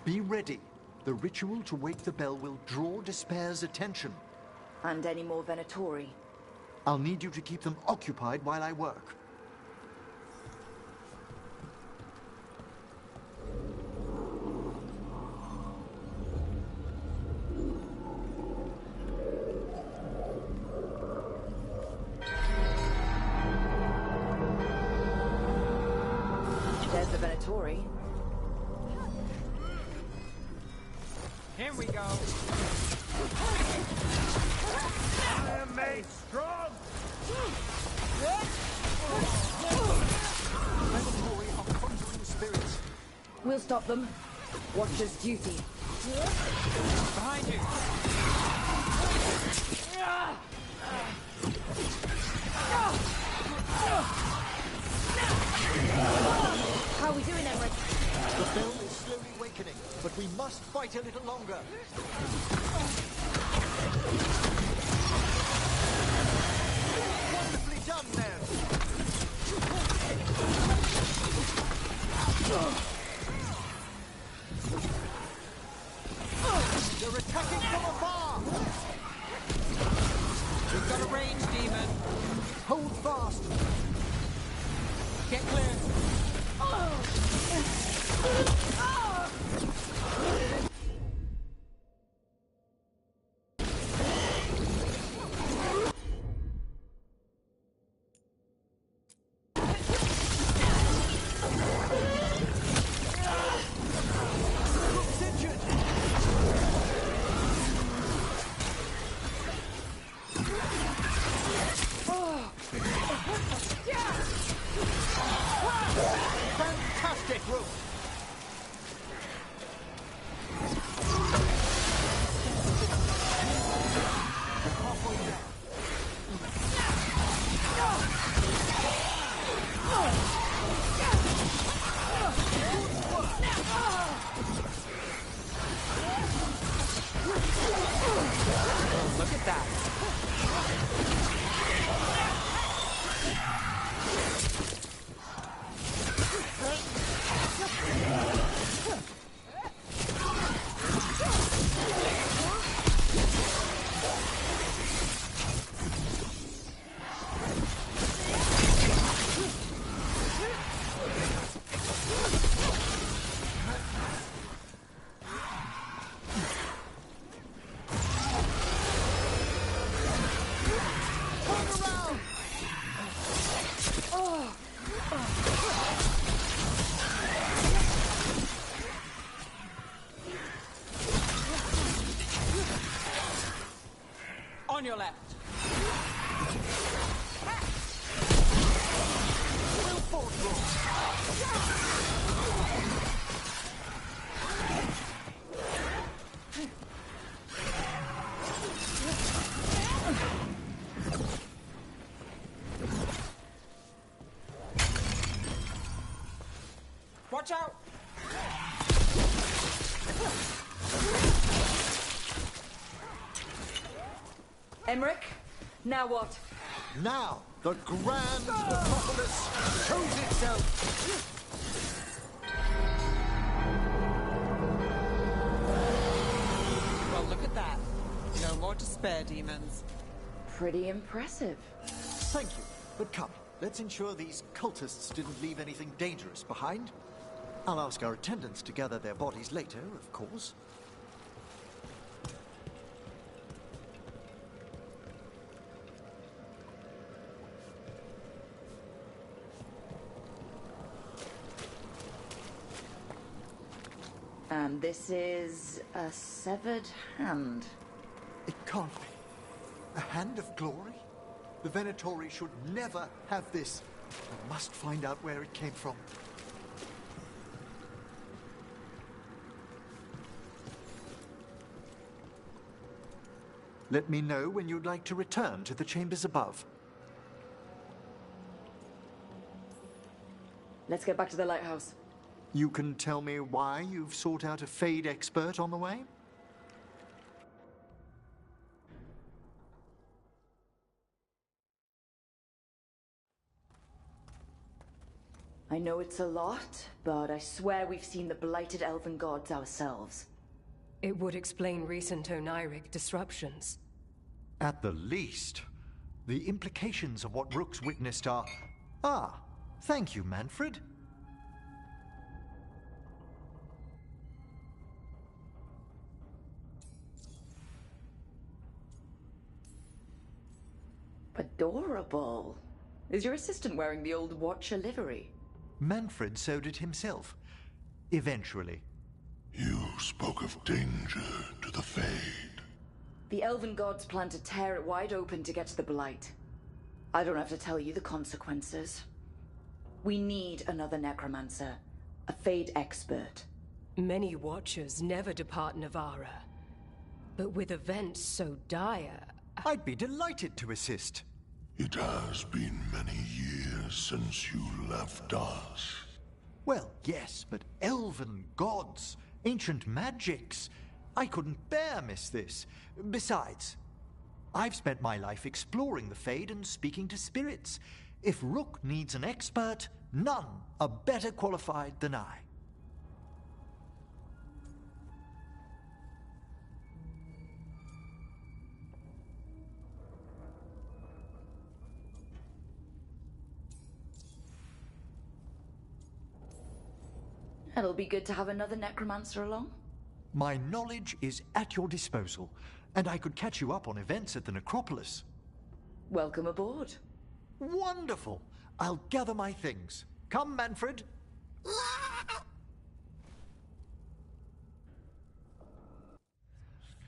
Be ready. The ritual to wake the bell will draw Despair's attention. And any more Venatori? I'll need you to keep them occupied while I work. There's the Venatori. Here we go. I am made strong! Venatori are conjuring spirits. We'll stop them. Watcher's duty. Behind you. How are we doing, Emmerich? The bell is slowly awakening, but we must fight a little longer. Wonderfully done, then. They're attacking from afar. We've got a range demon. Hold fast. Get clear. Fantastic rope. Look at that. On your left. Watch out! Emmerich, now what? Now, the grand metropolis shows itself. Well, look at that. No more despair demons. Pretty impressive. Thank you, but come, let's ensure these cultists didn't leave anything dangerous behind. I'll ask our attendants to gather their bodies later, of course. And this is a severed hand. It can't be. A hand of glory? The Venatori should never have this. I must find out where it came from. Let me know when you'd like to return to the chambers above. Let's get back to the lighthouse. You can tell me why you've sought out a Fade expert on the way? I know it's a lot, but I swear we've seen the blighted elven gods ourselves. It would explain recent Oniric disruptions. At the least, the implications of what Rook's witnessed are... Ah, thank you, Manfred. Adorable. Is your assistant wearing the old Watcher livery? Manfred sewed it himself. Eventually. You spoke of danger to the Fade. The elven gods plan to tear it wide open to get to the Blight. I don't have to tell you the consequences. We need another necromancer. A Fade expert. Many Watchers never depart Navara. But with events so dire... I'd be delighted to assist. It has been many years since you left us. Well, yes, but elven gods, ancient magics. I couldn't bear miss this. Besides, I've spent my life exploring the Fade and speaking to spirits. If Rook needs an expert, none are better qualified than I. It'll be good to have another necromancer along. My knowledge is at your disposal, and I could catch you up on events at the necropolis. Welcome aboard. Wonderful! I'll gather my things. Come, Manfred.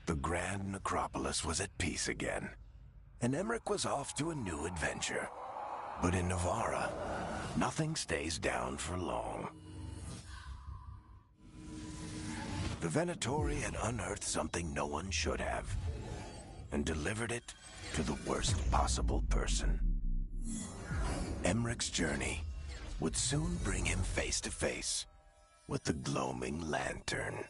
The Grand Necropolis was at peace again, and Emmerich was off to a new adventure. But in Navara, nothing stays down for long. The Venatori had unearthed something no one should have, and delivered it to the worst possible person. Emmerich's journey would soon bring him face to face with the gloaming lantern.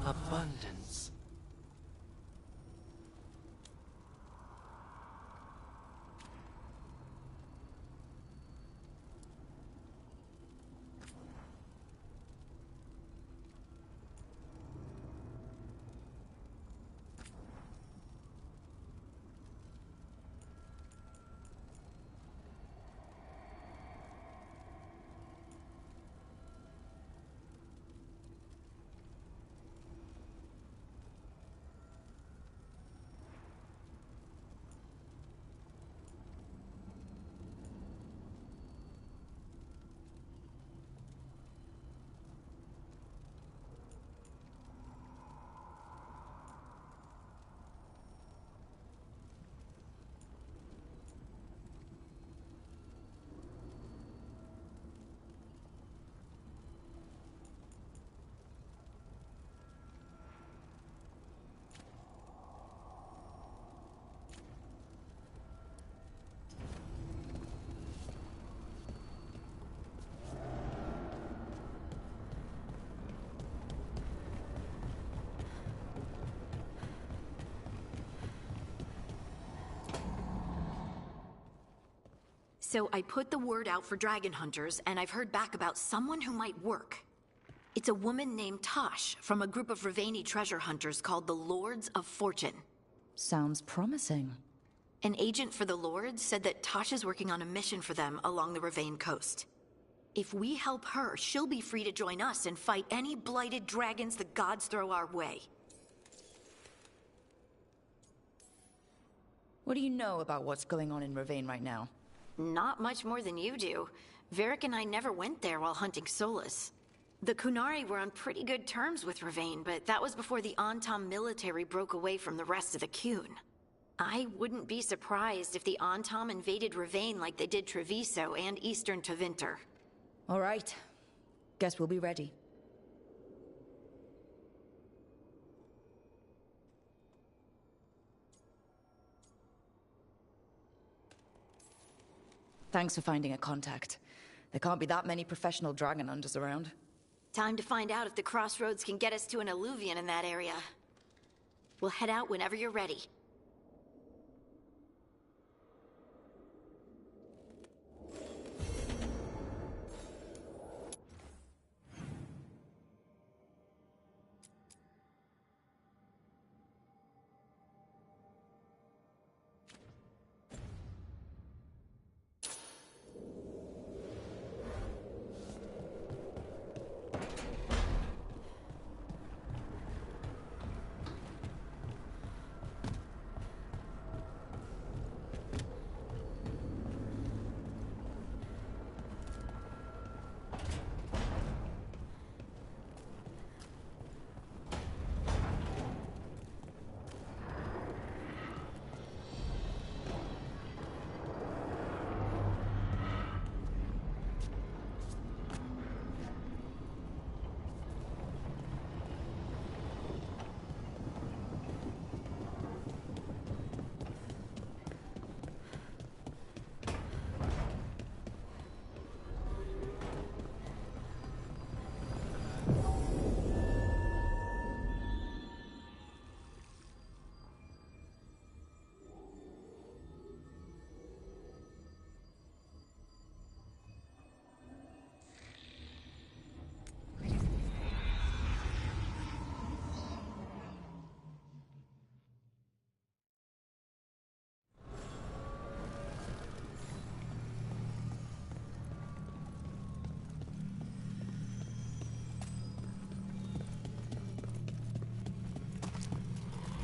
Abundance. So I put the word out for dragon hunters, and I've heard back about someone who might work. It's a woman named Tosh from a group of Ravani treasure hunters called the Lords of Fortune. Sounds promising. An agent for the Lord said that Tasha's working on a mission for them along the Ravane coast. If we help her, she'll be free to join us and fight any blighted dragons the gods throw our way. What do you know about what's going on in Ravane right now? Not much more than you do. Varric and I never went there while hunting Solus. The Kunari were on pretty good terms with Ravane, but that was before the Antam military broke away from the rest of the Kun. I wouldn't be surprised if the Antam invaded Ravane like they did Treviso and Eastern Tevinter. All right. Guess we'll be ready. Thanks for finding a contact. There can't be that many professional dragon hunters around. Time to find out if the crossroads can get us to an alluvion in that area. We'll head out whenever you're ready.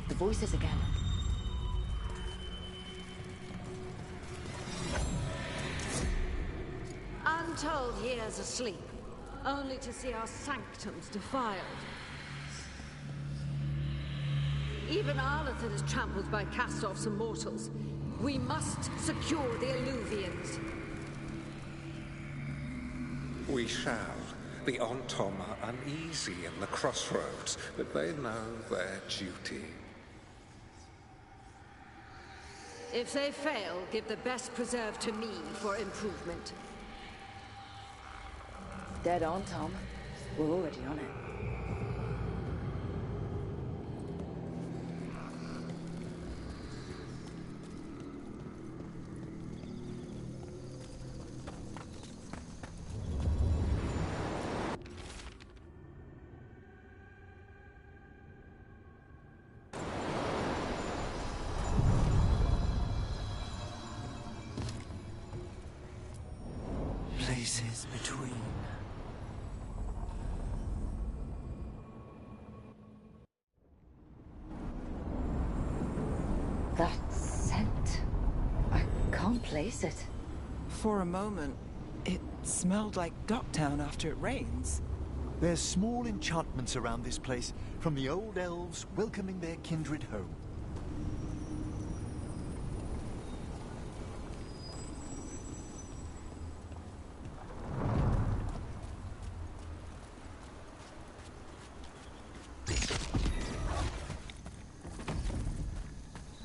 The voices again. Untold years asleep, only to see our sanctums defiled. Even Arlathan is trampled by cast-offs and mortals. We must secure the alluvians. We shall. The Ontom are uneasy in the crossroads, but they know their duty. If they fail, give the best preserve to me for improvement. Dead on, Tom. We're already on it. Places between. That scent. I can't place it. For a moment, it smelled like Docktown after it rains. There's small enchantments around this place, from the old elves welcoming their kindred home.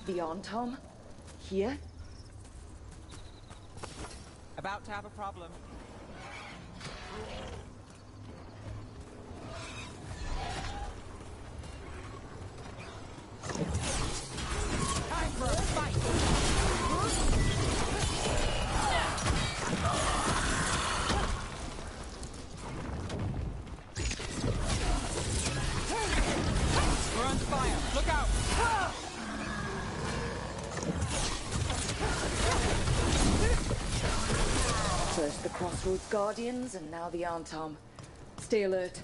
Beyond, Tom? Here? About to have a problem. Time for a fight! We're under fire! Look out! First the Crossroads Guardians, and now the Arntom. Stay alert.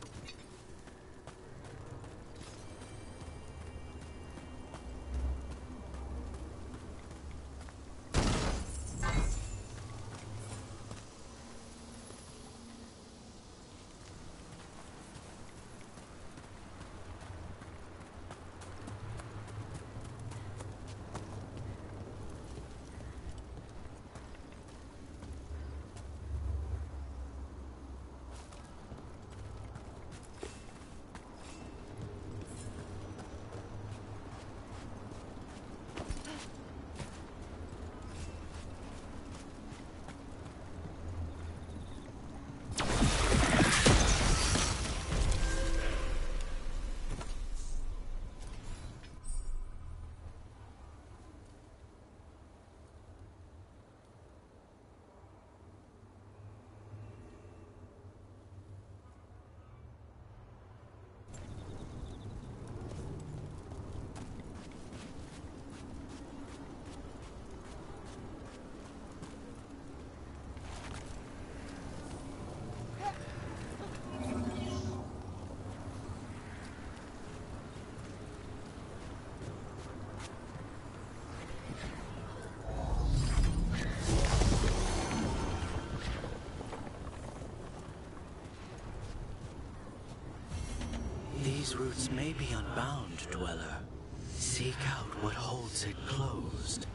These roots may be unbound, Dweller. Seek out what holds it closed.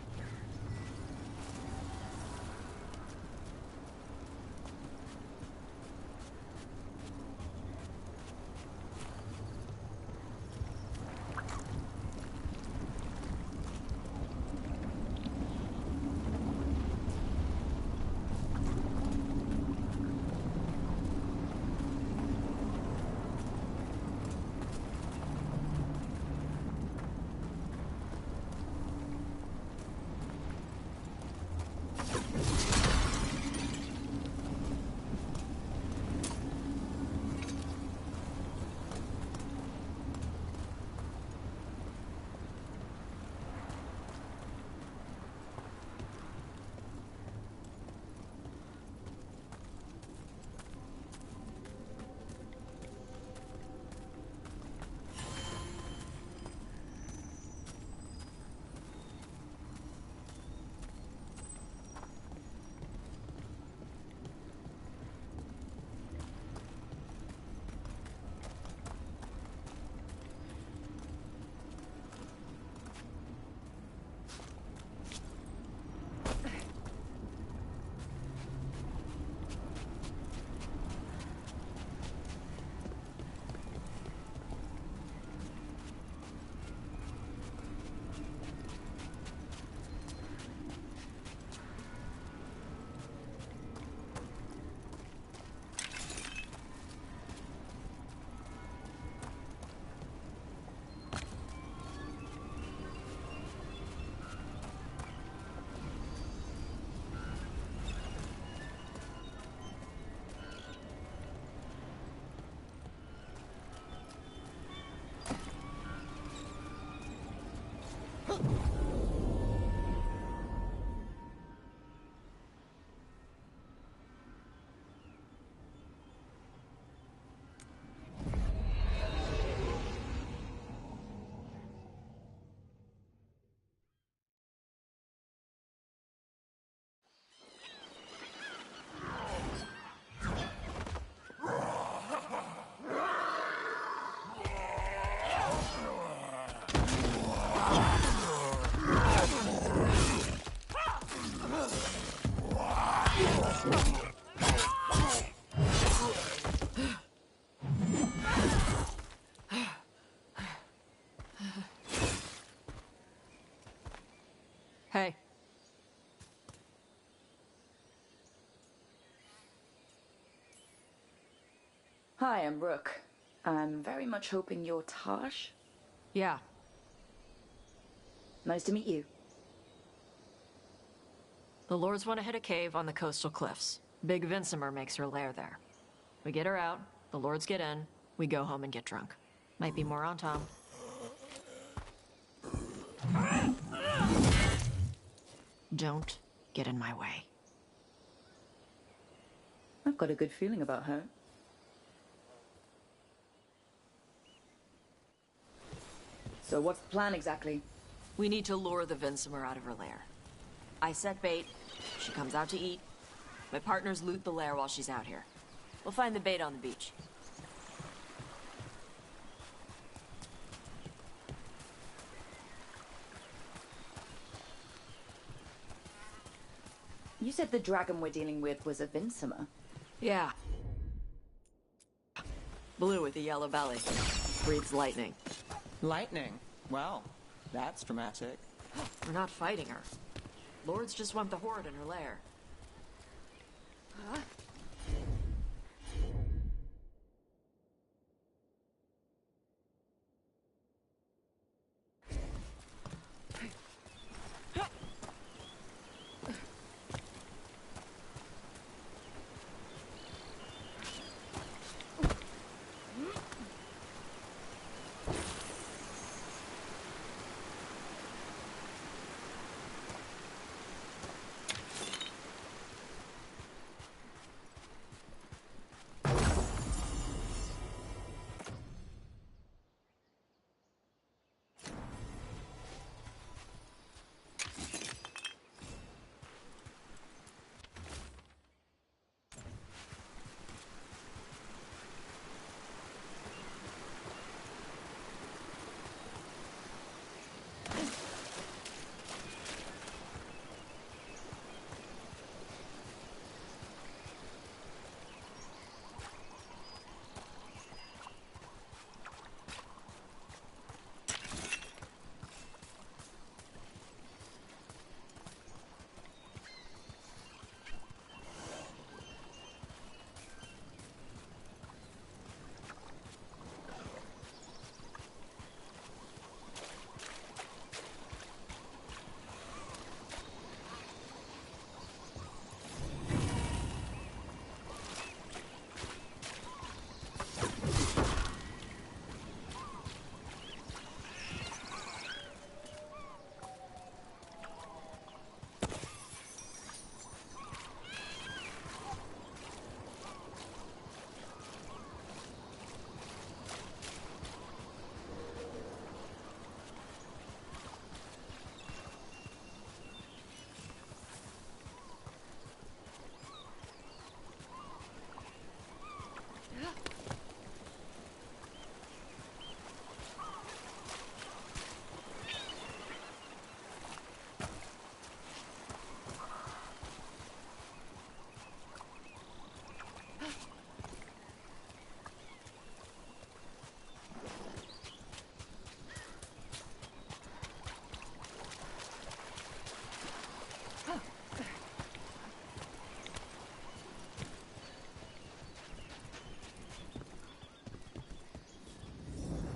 Hey. Hi, I'm Rook. I'm very much hoping you're Tosh. Yeah. Nice to meet you. The Lords want to hit a cave on the coastal cliffs. Big Vincimer makes her lair there. We get her out, the Lords get in, we go home and get drunk. Might be more on Tom. Don't get in my way. got a good feeling about her. So what's the plan exactly? We need to lure the Vinsimer out of her lair. I set bait. She comes out to eat. My partners loot the lair while she's out here. We'll find the bait on the beach. You said the dragon we're dealing with was a Vinsimer. Yeah. Blue with a yellow belly. Breathes lightning. Lightning? Well, that's dramatic. We're not fighting her. Lords just want the horde in her lair.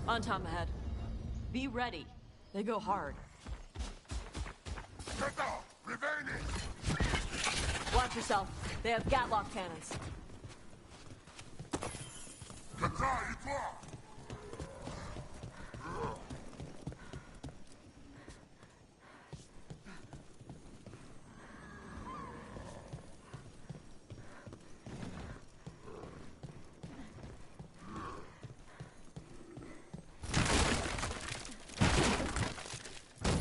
On Tom ahead. Be ready. They go hard. Watch yourself. They have Gatlock cannons.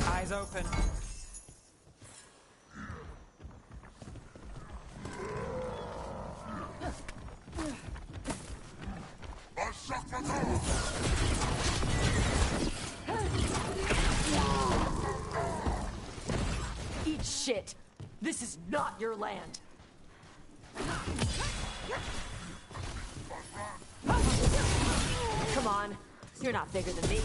Eyes open. Eat shit. This is not your land. Come on. You're not bigger than me.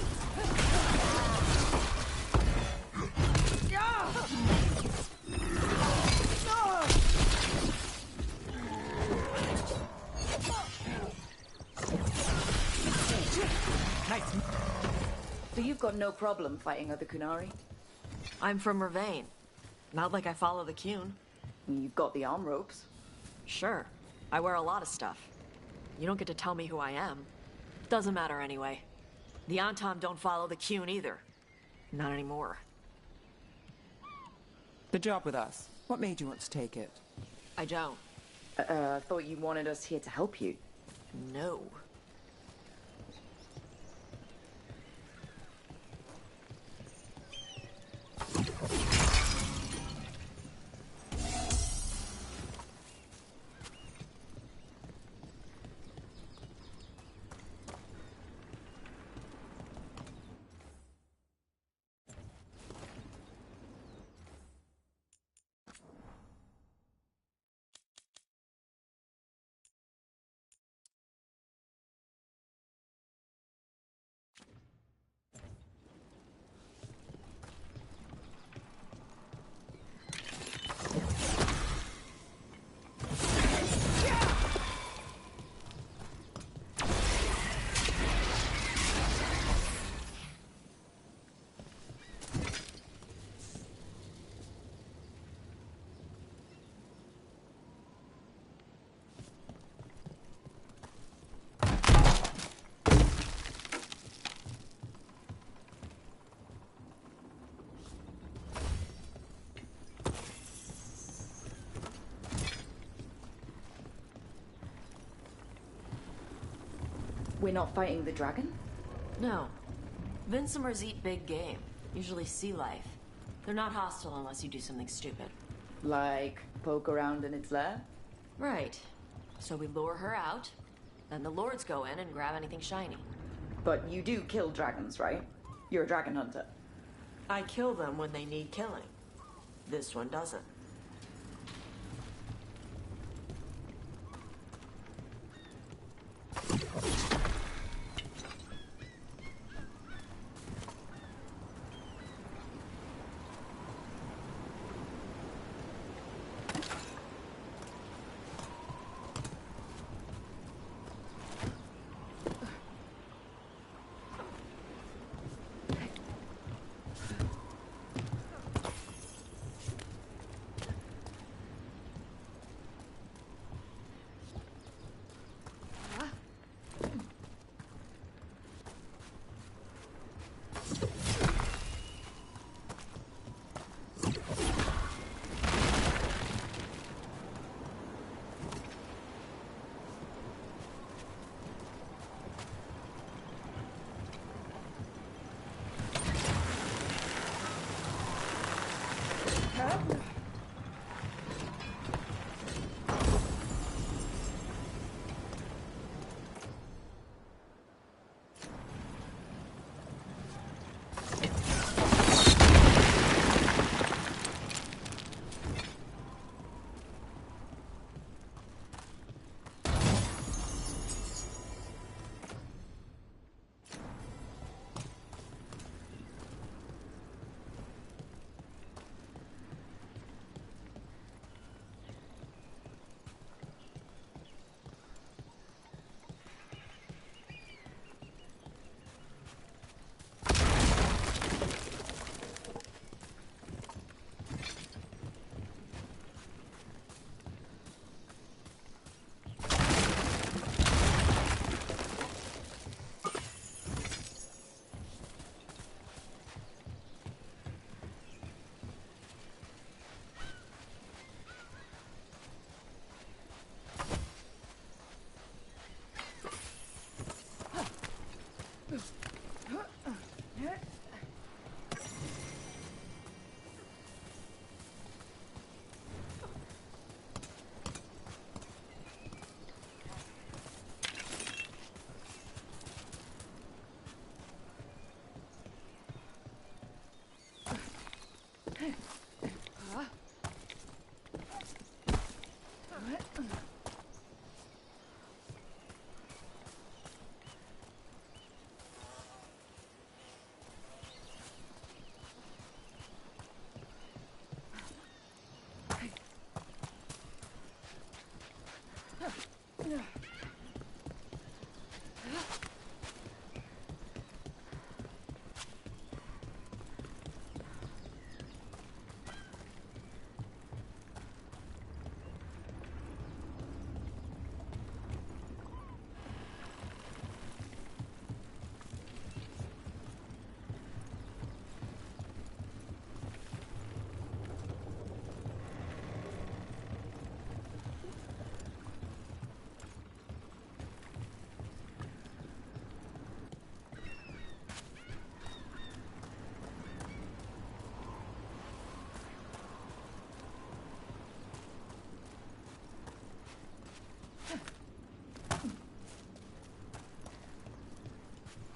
So you've got no problem fighting other Kunari? I'm from Ravain. Not like I follow the Qun. You've got the arm ropes. Sure. I wear a lot of stuff. You don't get to tell me who I am. Doesn't matter anyway. The Antom don't follow the Qun either. Not anymore. The job with us. What made you want to take it? I don't. I thought you wanted us here to help you. No. We're not fighting the dragon? No. Vincimers eat big game, usually sea life. They're not hostile unless you do something stupid. Like poke around in its lair? Right. So we lure her out, then the lords go in and grab anything shiny. But you do kill dragons, right? You're a dragon hunter. I kill them when they need killing. This one doesn't.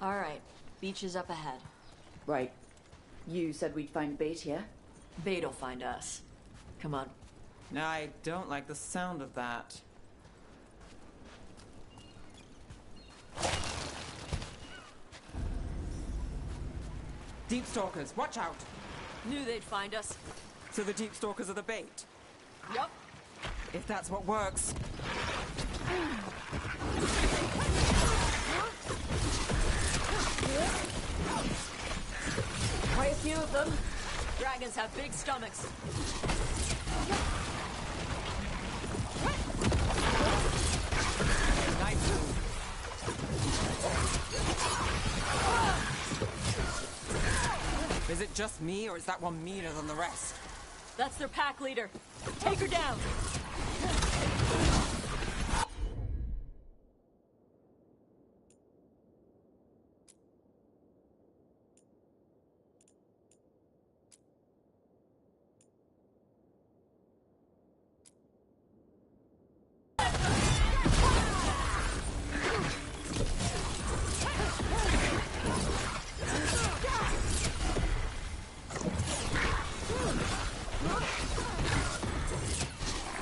All right. Beach is up ahead. Right. You said we'd find bait here? Bait'll find us. Come on. I don't like the sound of that. Deep Stalkers, watch out! Knew they'd find us. So the Deep Stalkers are the bait? Yup. If that's what works. Quite a few of them. Dragons have big stomachs. Nice move. Is it just me, or is that one meaner than the rest? That's their pack leader. Take her down.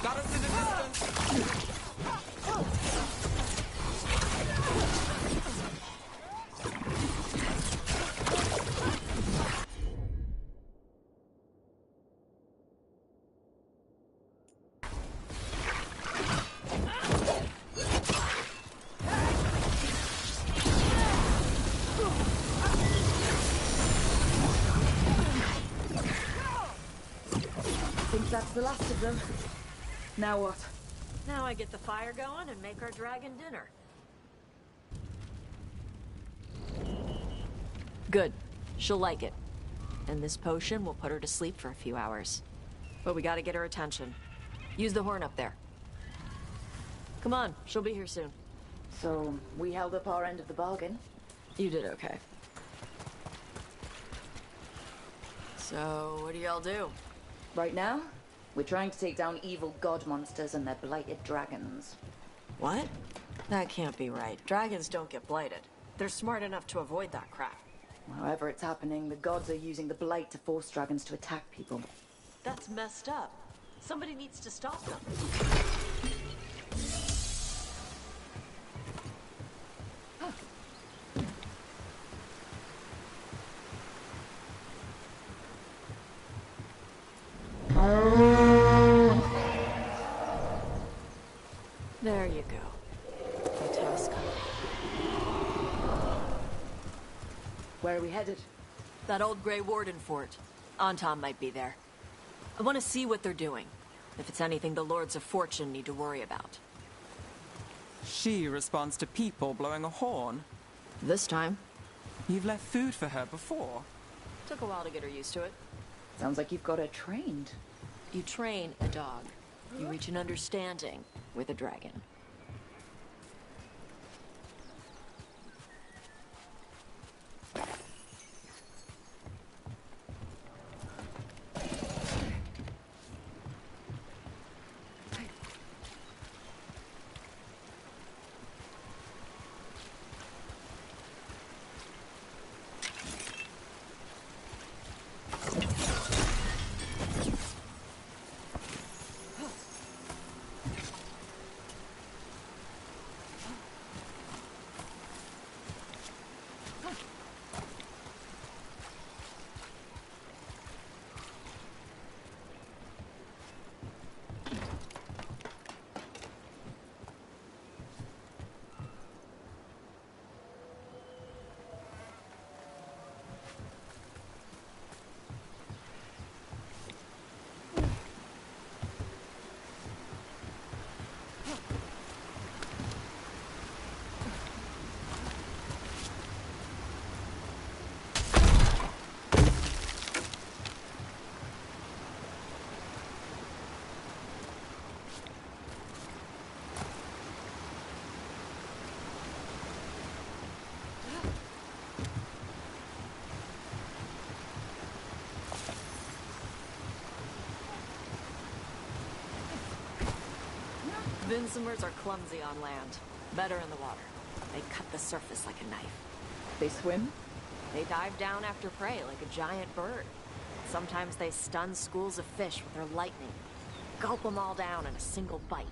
Got us in the distance! Think that's the last of them. Now what? Now I get the fire going and make our dragon dinner. Good. She'll like it. And this potion will put her to sleep for a few hours. But we gotta get her attention. Use the horn up there. Come on, she'll be here soon. So, we held up our end of the bargain. You did okay. So, what do y'all do? Right now, we're trying to take down evil god monsters and their blighted dragons. What? That can't be right. Dragons don't get blighted. They're smart enough to avoid that crap. However it's happening, the gods are using the blight to force dragons to attack people. That's messed up. Somebody needs to stop them. There you go. Fantastic. Where are we headed? That old Grey Warden fort. Anton might be there. I want to see what they're doing. If it's anything the Lords of Fortune need to worry about. She responds to people blowing a horn. This time. You've left food for her before. Took a while to get her used to it. Sounds like you've got her trained. You train a dog. You reach an understanding with a dragon. Vincimers are clumsy on land. Better in the water. They cut the surface like a knife. They swim? They dive down after prey like a giant bird. Sometimes they stun schools of fish with their lightning. Gulp them all down in a single bite.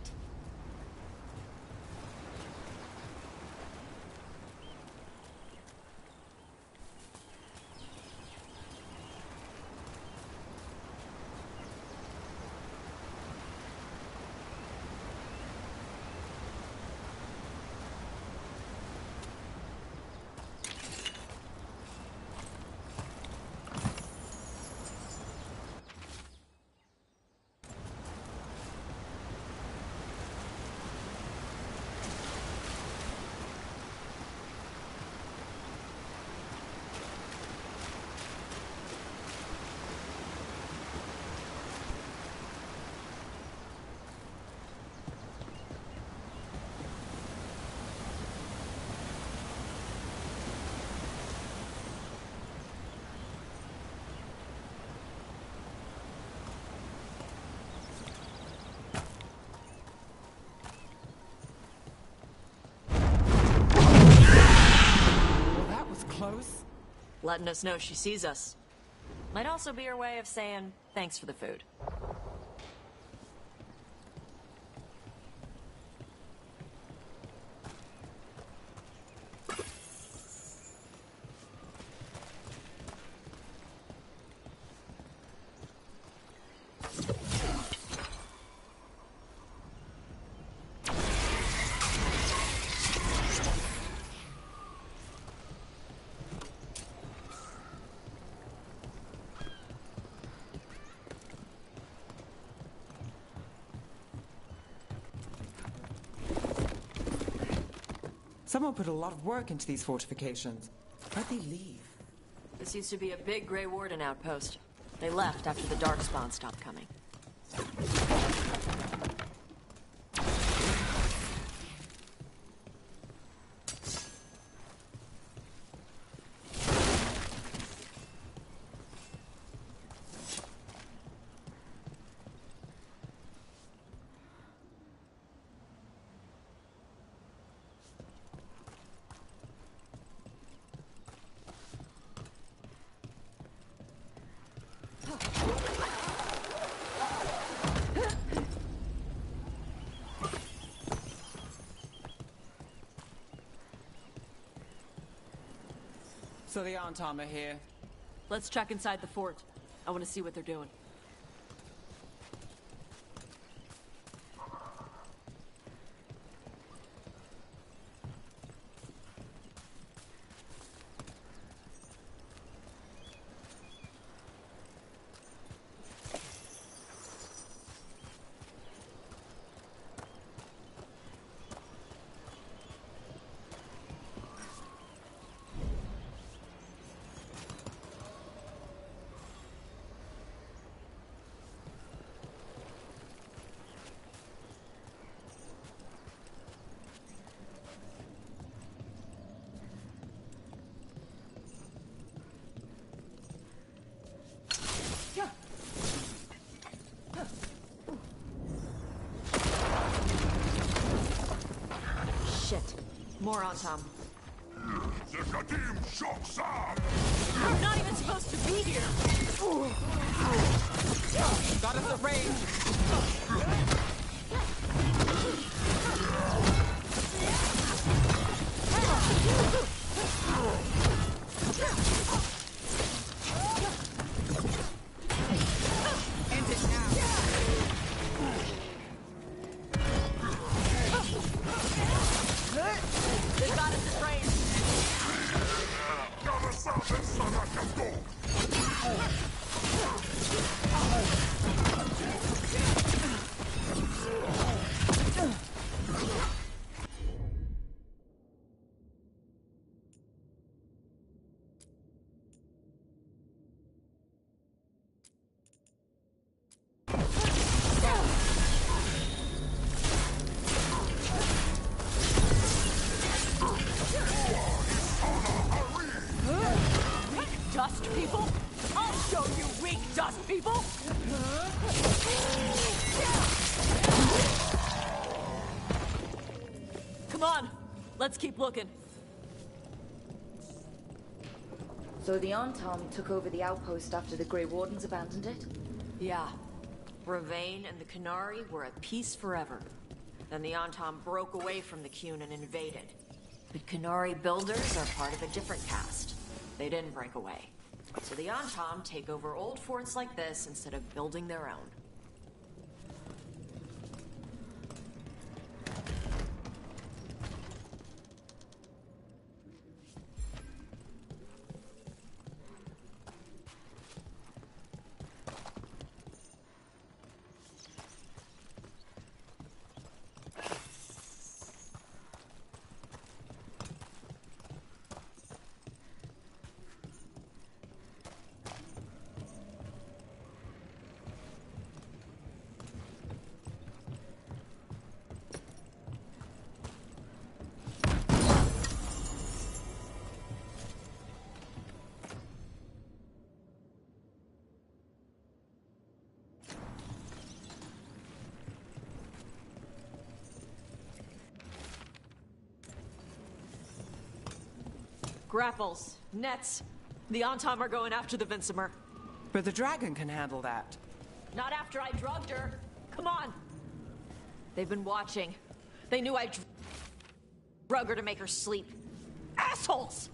Close? Letting us know she sees us. Might also be her way of saying thanks for the food. Someone put a lot of work into these fortifications. Why'd they leave? This used to be a big Grey Warden outpost. They left after the Darkspawn stopped coming. So the Antom are here. Let's check inside the fort. I want to see what they're doing. More on Tom. I'm not even supposed to be here. Got us at range. Dust people? I'll show you weak dust people! Come on, let's keep looking. So the Antom took over the outpost after the Grey Wardens abandoned it? Yeah. Ravain and the Qunari were at peace forever. Then the Antom broke away from the Qun and invaded. The Qunari builders are part of a different caste. They didn't break away. So the Antom take over old forts like this instead of building their own. Grapples, nets. The Antom are going after the Vinsimer. But the dragon can handle that. Not after I drugged her. Come on. They've been watching. They knew I drug her to make her sleep. Assholes!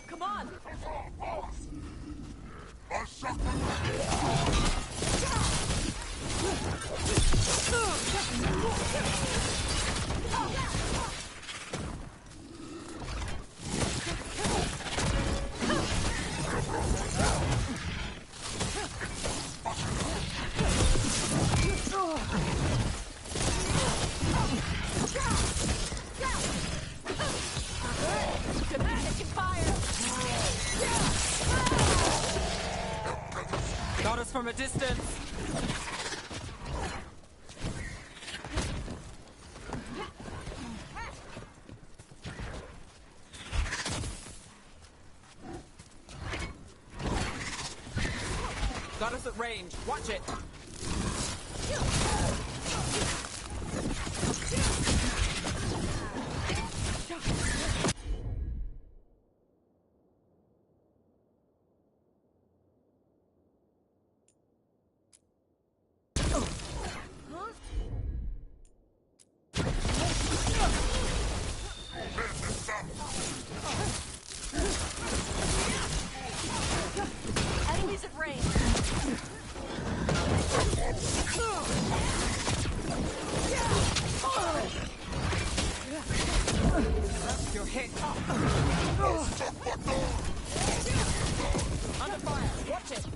Come on! Got us from a distance. Got us at range. Watch it. Enemies at range. You're hit. Under fire. Watch it.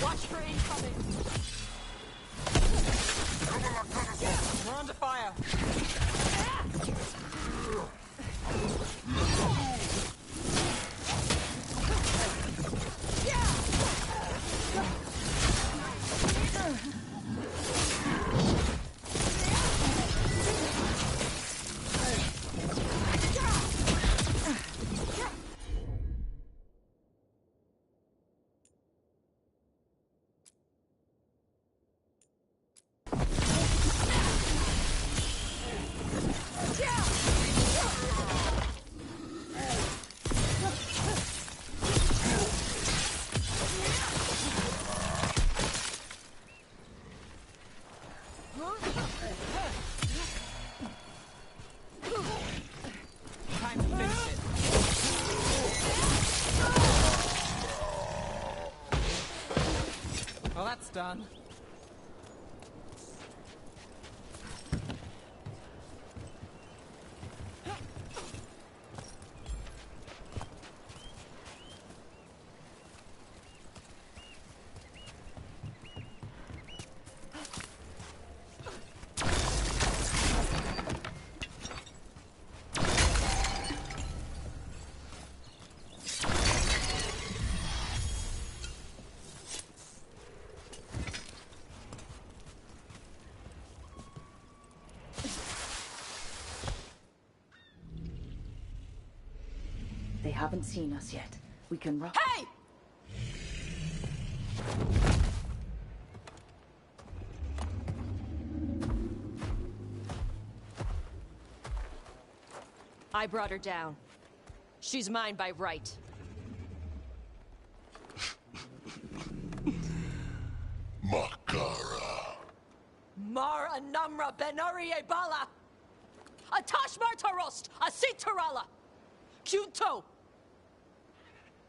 Watch for incoming. We're under fire. Time to finish it. Well, that's done. They haven't seen us yet. We can run. Hey! I brought her down. She's mine by right. Makara. Mar Anamra Benari Ebala! Atash Martarost! Asit Tarala! Kunto!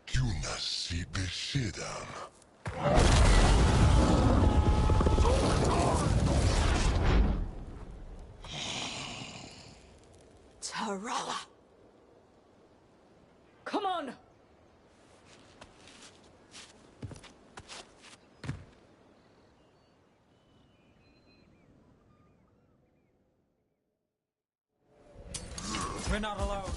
Kuna si besidan. Tarala! Come on! We're not alone.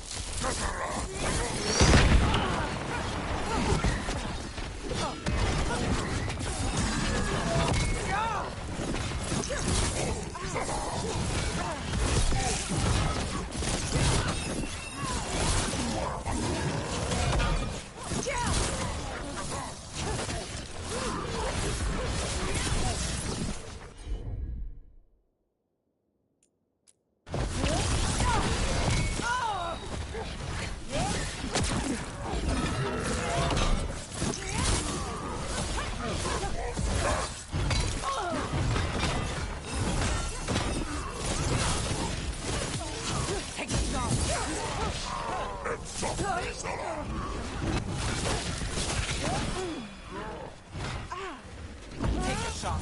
Take a shot.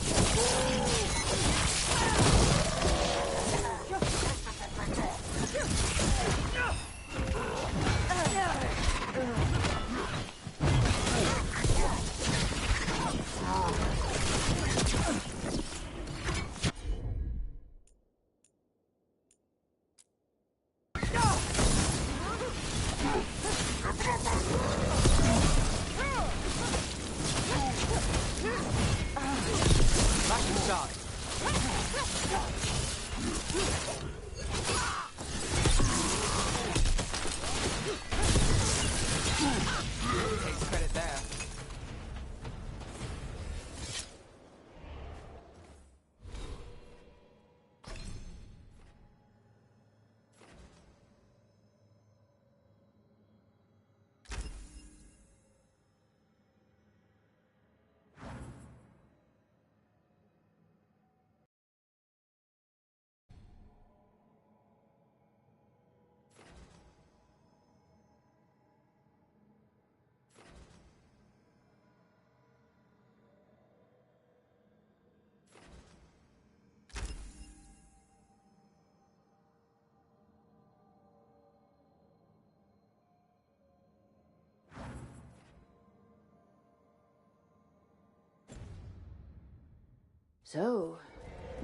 So,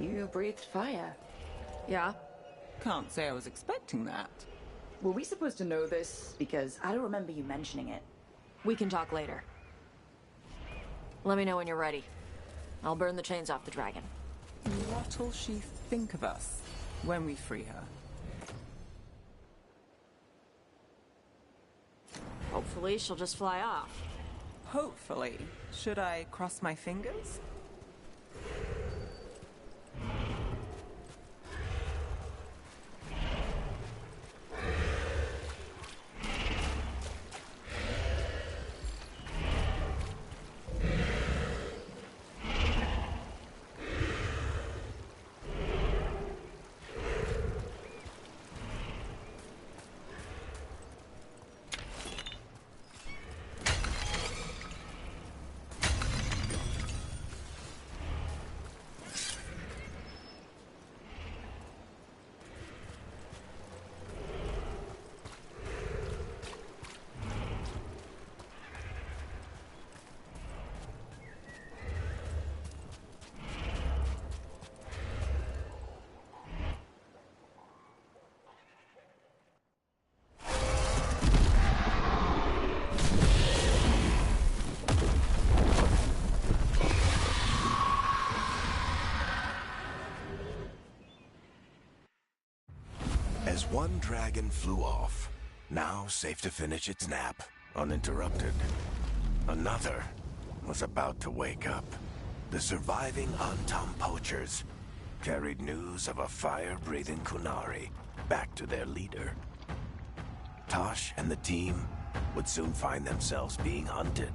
you breathed fire. Yeah? Can't say I was expecting that. Were we supposed to know this? Because I don't remember you mentioning it. We can talk later. Let me know when you're ready. I'll burn the chains off the dragon. What'll she think of us when we free her? Hopefully she'll just fly off. Hopefully. Should I cross my fingers? As one dragon flew off, now safe to finish its nap, uninterrupted, another was about to wake up. The surviving Antam poachers carried news of a fire-breathing Kunari back to their leader. Tosh and the team would soon find themselves being hunted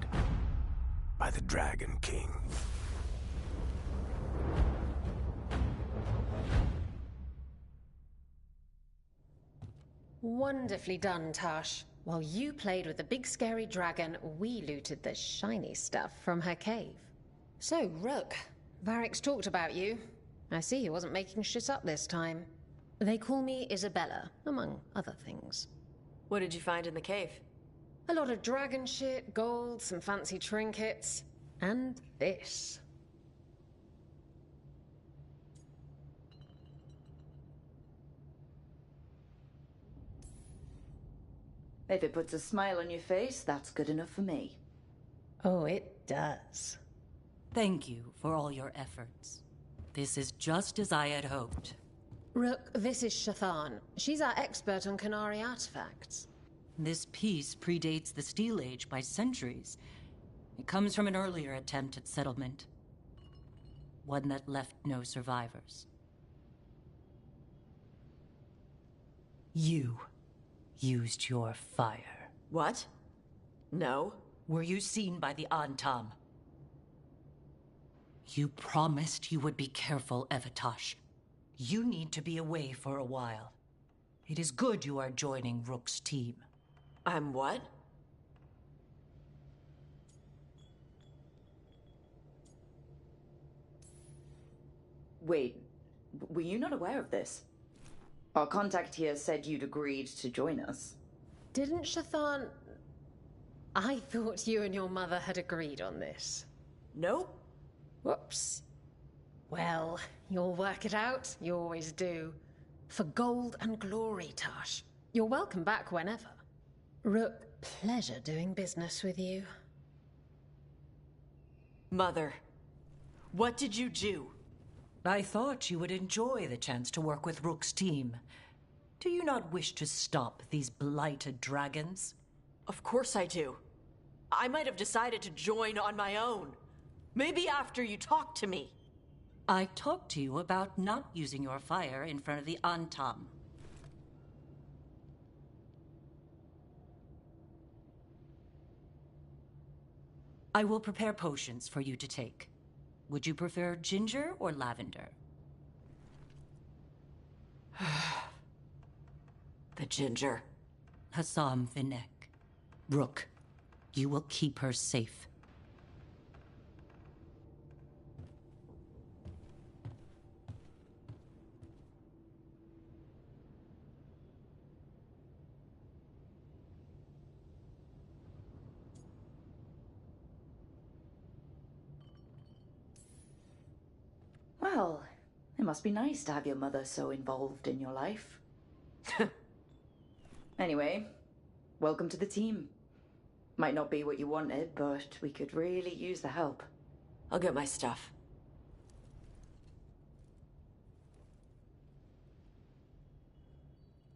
by the Dragon King. Wonderfully done, Tash. While you played with the big scary dragon, we looted the shiny stuff from her cave. So, Rook, Varric's talked about you. I see he wasn't making shit up this time. They call me Isabella, among other things. What did you find in the cave? A lot of dragon shit, gold, some fancy trinkets, and this. If it puts a smile on your face, that's good enough for me. Oh, it does. Thank you for all your efforts. This is just as I had hoped. Rook, this is Shathan. She's our expert on Kunari artifacts. This piece predates the Steel Age by centuries. It comes from an earlier attempt at settlement. One that left no survivors. You used your fire. What? No. Were you seen by the Antam? You promised you would be careful, Evatosh. You need to be away for a while. It is good you are joining Rook's team. I'm what? Wait, were you not aware of this? Our contact here said you'd agreed to join us. Didn't Shathan... I thought you and your mother had agreed on this. Nope. Whoops. Well, you'll work it out. You always do. For gold and glory, Tash. You're welcome back whenever. Rook, pleasure doing business with you. Mother, what did you do? I thought you would enjoy the chance to work with Rook's team. Do you not wish to stop these blighted dragons? Of course I do. I might have decided to join on my own. Maybe after you talked to me. I talked to you about not using your fire in front of the Antam. I will prepare potions for you to take. Would you prefer ginger or lavender? The ginger. Hassam Vinek. Rook, you will keep her safe. Well, it must be nice to have your mother so involved in your life. Anyway, welcome to the team. Might not be what you wanted, but we could really use the help. I'll get my stuff.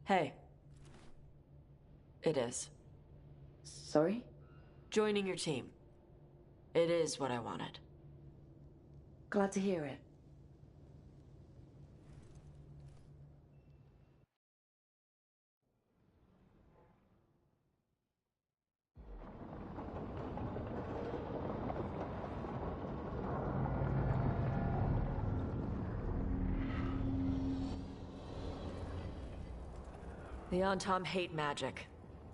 Hey. It is. Sorry? Joining your team. It is what I wanted. Glad to hear it. The Antom hate magic.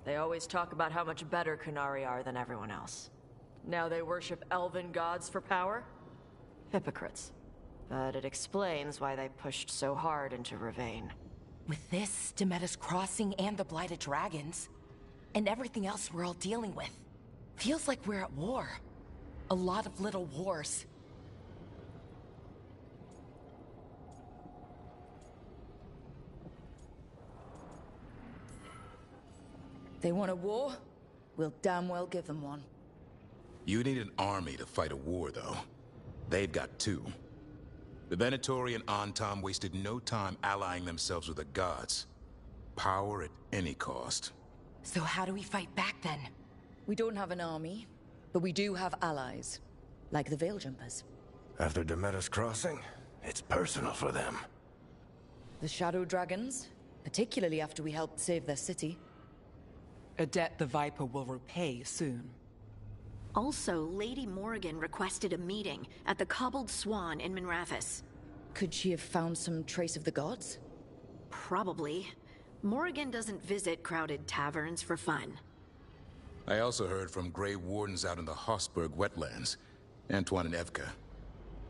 They always talk about how much better Kunari are than everyone else. Now they worship elven gods for power? Hypocrites. But it explains why they pushed so hard into Ravain. With this, Demeter's Crossing and the Blighted Dragons, and everything else we're all dealing with, feels like we're at war. A lot of little wars. They want a war? We'll damn well give them one. You need an army to fight a war, though. They've got two. The Venatori and Antom wasted no time allying themselves with the gods. Power at any cost. So how do we fight back, then? We don't have an army, but we do have allies. Like the Veil Jumpers. After Demeter's Crossing, it's personal for them. The Shadow Dragons, particularly after we helped save their city. A debt the Viper will repay soon. Also, Lady Morrigan requested a meeting at the Cobbled Swan in Minrathous. Could she have found some trace of the gods? Probably. Morrigan doesn't visit crowded taverns for fun. I also heard from Grey Wardens out in the Hossberg wetlands, Antoine and Evka.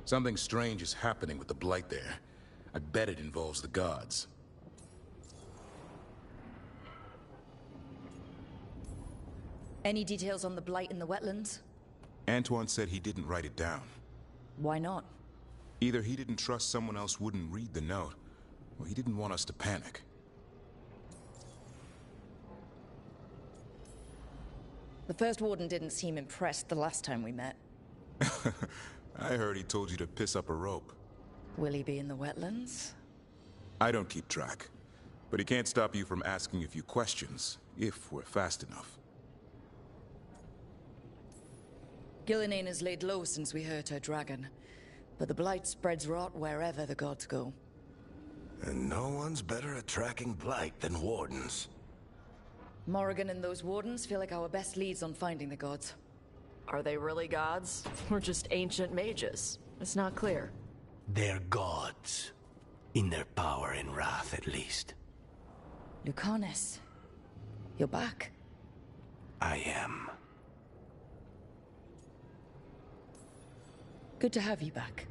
Something strange is happening with the Blight there. I bet it involves the gods. Any details on the Blight in the wetlands? Antoine said he didn't write it down. Why not? Either he didn't trust someone else wouldn't read the note, or he didn't want us to panic. The first warden didn't seem impressed the last time we met. I heard he told you to piss up a rope. Will he be in the wetlands? I don't keep track, but he can't stop you from asking a few questions, if we're fast enough. Gillinane has laid low since we hurt her dragon, but the Blight spreads rot wherever the gods go. And no one's better at tracking Blight than Wardens. Morrigan and those Wardens feel like our best leads on finding the gods. Are they really gods? Or just ancient mages? It's not clear. They're gods. In their power and wrath, at least. Lucanus, you're back. I am. Good to have you back.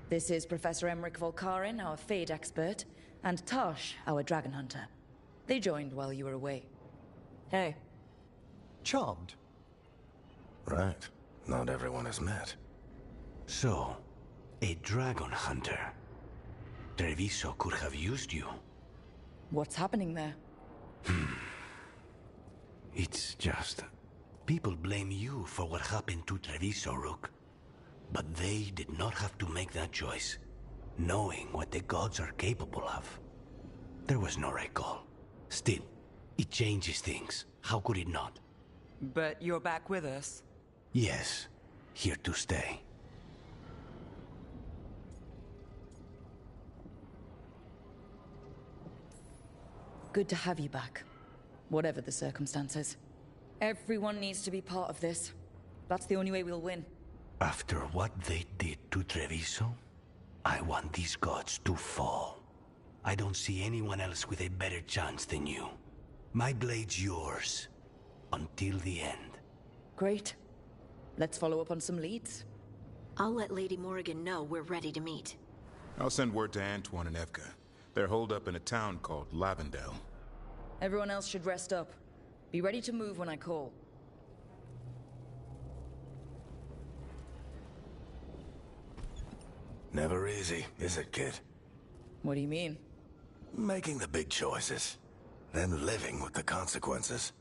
This is Professor Emmerich Volkarin, our Fade expert, and Tosh, our dragon hunter. They joined while you were away. Hey. Charmed. Right. Not everyone has met. So, a dragon hunter. Treviso could have used you. What's happening there? It's just... people blame you for what happened to Treviso, Rook. But they did not have to make that choice, knowing what the gods are capable of. There was no recall. Still, it changes things. How could it not? But you're back with us? Yes, here to stay. Good to have you back, whatever the circumstances. Everyone needs to be part of this. That's the only way we'll win. After what they did to Treviso, I want these gods to fall. I don't see anyone else with a better chance than you. My blade's yours, until the end. Great. Let's follow up on some leads. I'll let Lady Morrigan know we're ready to meet. I'll send word to Antoine and Evka. They're holed up in a town called Lavendel. Everyone else should rest up. Be ready to move when I call. Never easy, is it, kid? What do you mean? Making the big choices, then living with the consequences.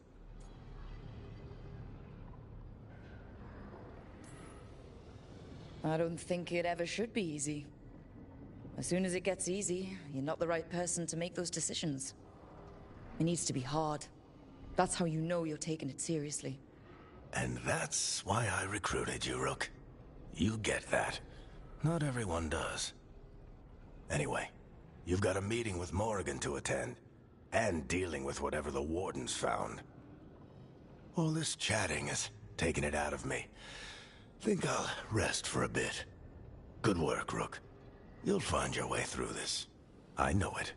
I don't think it ever should be easy. As soon as it gets easy, you're not the right person to make those decisions. It needs to be hard. That's how you know you're taking it seriously. And that's why I recruited you, Rook. You get that. Not everyone does. Anyway, you've got a meeting with Morrigan to attend, and dealing with whatever the Warden's found. All this chatting is taking it out of me. Think I'll rest for a bit. Good work, Rook. You'll find your way through this. I know it.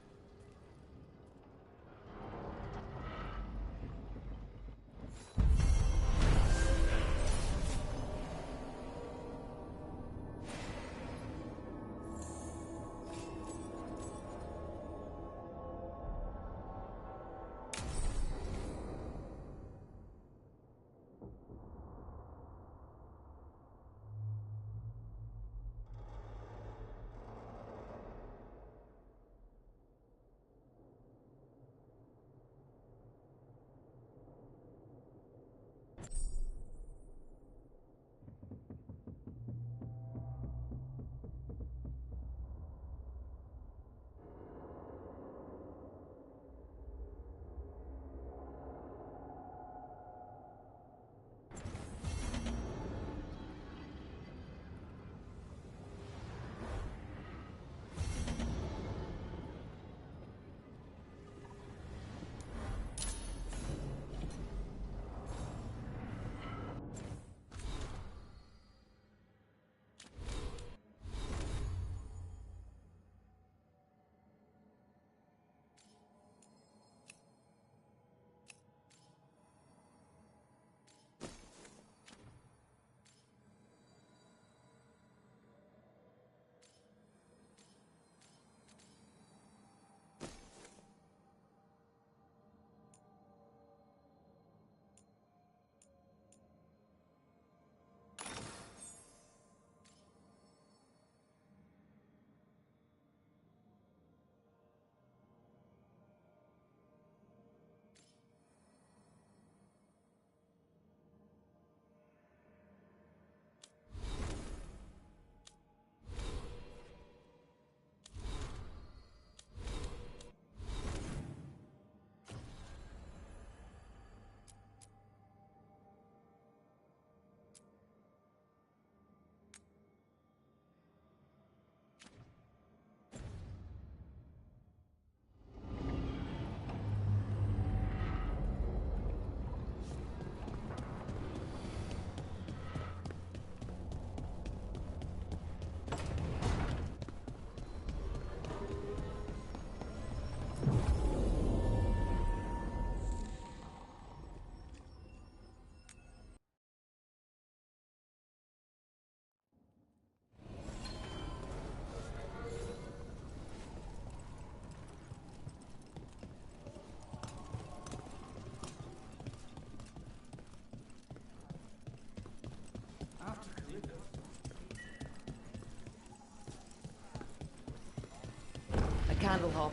Candle hop.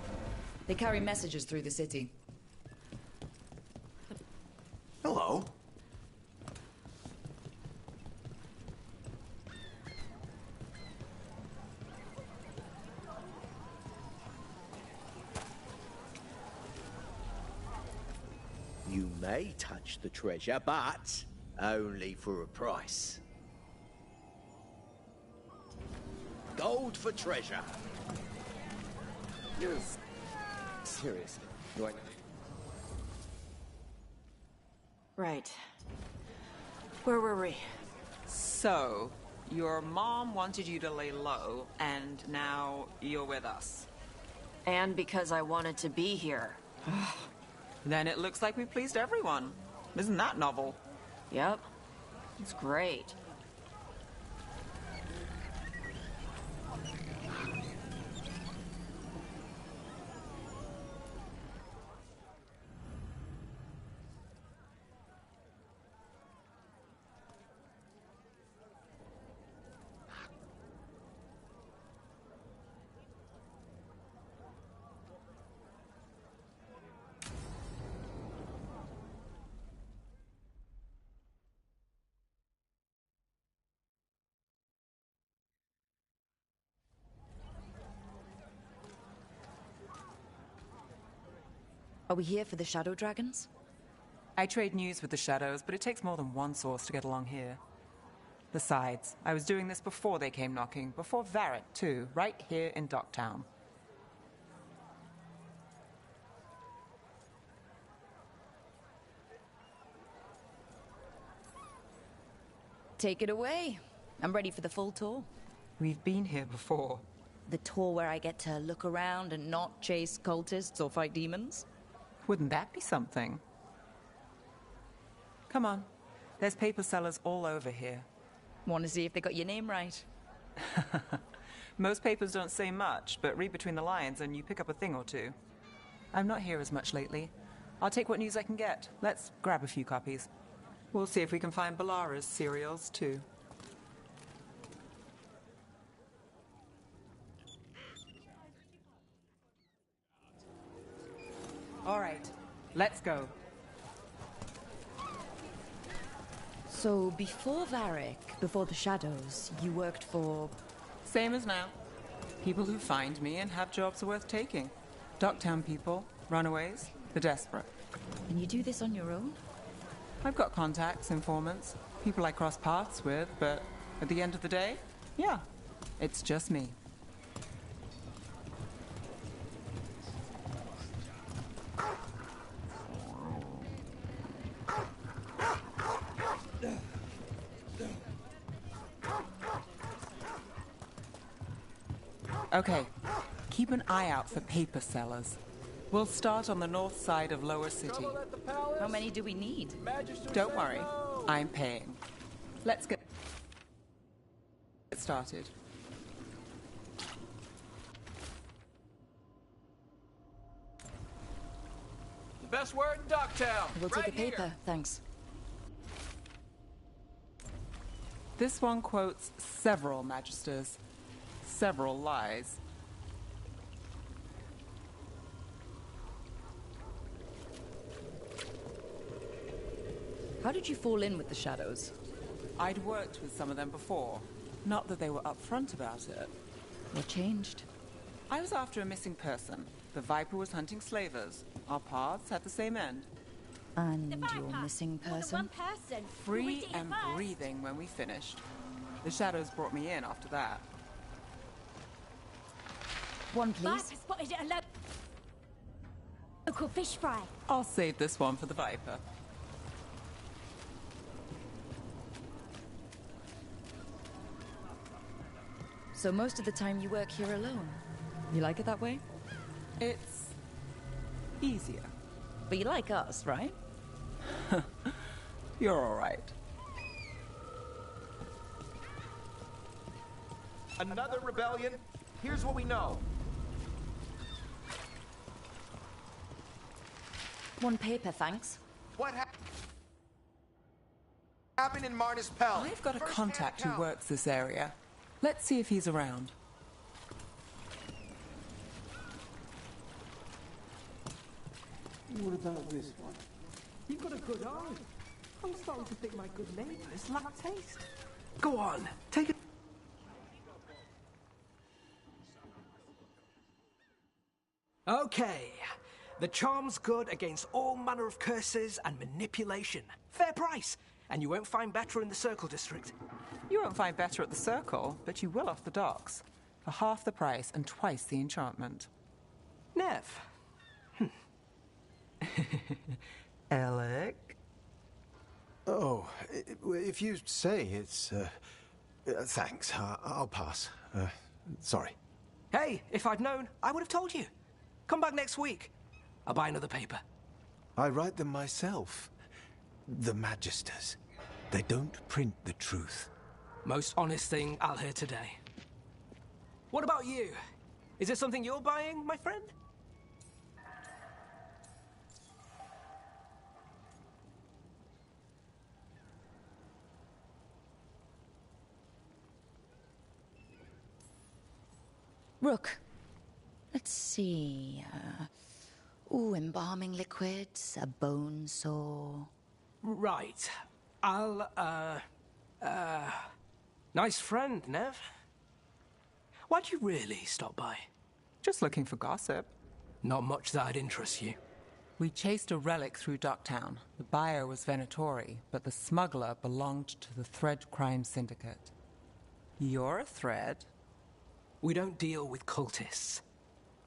They carry messages through the city. Hello. You may touch the treasure, but only for a price. Gold for treasure. Yes. Seriously, right? Right. Where were we? So, your mom wanted you to lay low, and now you're with us. And because I wanted to be here. Then it looks like we pleased everyone. Isn't that novel? Yep. It's great. Are we here for the Shadow Dragons? I trade news with the Shadows, but it takes more than one source to get along here. Besides, I was doing this before they came knocking, before Varric, too, right here in Docktown. Take it away. I'm ready for the full tour. We've been here before. The tour where I get to look around and not chase cultists or fight demons? Wouldn't that be something? Come on. There's paper sellers all over here. Want to see if they got your name right? Most papers don't say much, but read between the lines and you pick up a thing or two. I'm not here as much lately. I'll take what news I can get. Let's grab a few copies. We'll see if we can find Balara's cereals, too. All right, let's go. So, before Varric, before the Shadows, you worked for... Same as now. People who find me and have jobs worth taking. Docktown people, runaways, the desperate. And you do this on your own? I've got contacts, informants, people I cross paths with, but at the end of the day, yeah, it's just me. Okay, keep an eye out for paper sellers. We'll start on the north side of Lower City. How many do we need? Don't worry, I'm paying. Let's get started. The best word in Docktown. We'll take right a paper, here. thanks. This one quotes several magisters, several lies. How did you fall in with the Shadows? I'd worked with some of them before. Not that they were upfront about it. What changed? I was after a missing person. The Viper was hunting slavers. Our paths had the same end. And your missing person? Free and breathing when we finished. The Shadows brought me in after that. One, please. Viper spotted at a local fish fry. I'll save this one for the Viper. So most of the time you work here alone. You like it that way? It's easier. But you like us, right? You're all right. Another rebellion? Here's what we know. One paper, thanks. What happened in Marnus Pell? I've got a contact who works this area. Let's see if he's around. What about this one? You've got a good eye. I'm starting to think my good neighbours lack taste. Go on, take it. Okay. The charm's good against all manner of curses and manipulation. Fair price. And you won't find better in the Circle District. You won't find better at the Circle, but you will off the docks. For half the price and twice the enchantment. Nev. Alec? Oh, if you say it's... thanks, I'll pass. Sorry. Hey, if I'd known, I would have told you. Come back next week. I'll buy another paper. I write them myself. The Magisters. They don't print the truth. Most honest thing I'll hear today. What about you? Is there something you're buying, my friend? Rook. Let's see. Embalming liquids, a bone saw. Right. I'll, nice friend, Nev. Why'd you really stop by? Just looking for gossip. Not much that'd interest you. We chased a relic through Docktown. The buyer was Venatori, but the smuggler belonged to the Thread Crime Syndicate. You're a Thread? We don't deal with cultists.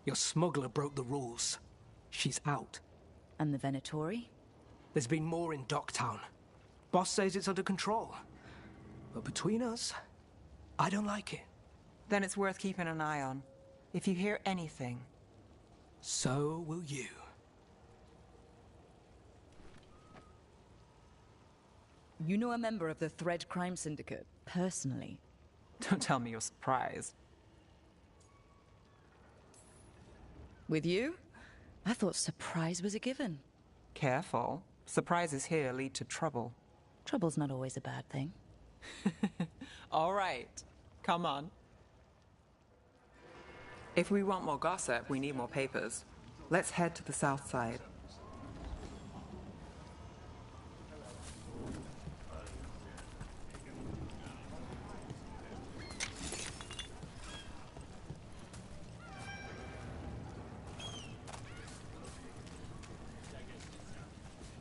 Your smuggler broke the rules. She's out. And the Venatori? There's been more in Docktown. Boss says it's under control. But between us, I don't like it. Then it's worth keeping an eye on. If you hear anything... So will you. You know a member of the Thread Crime Syndicate, personally? Don't tell me you're surprised. With you? I thought surprise was a given. Careful. Surprises here lead to trouble. Trouble's not always a bad thing. All right. Come on. If we want more gossip, we need more papers. Let's head to the south side.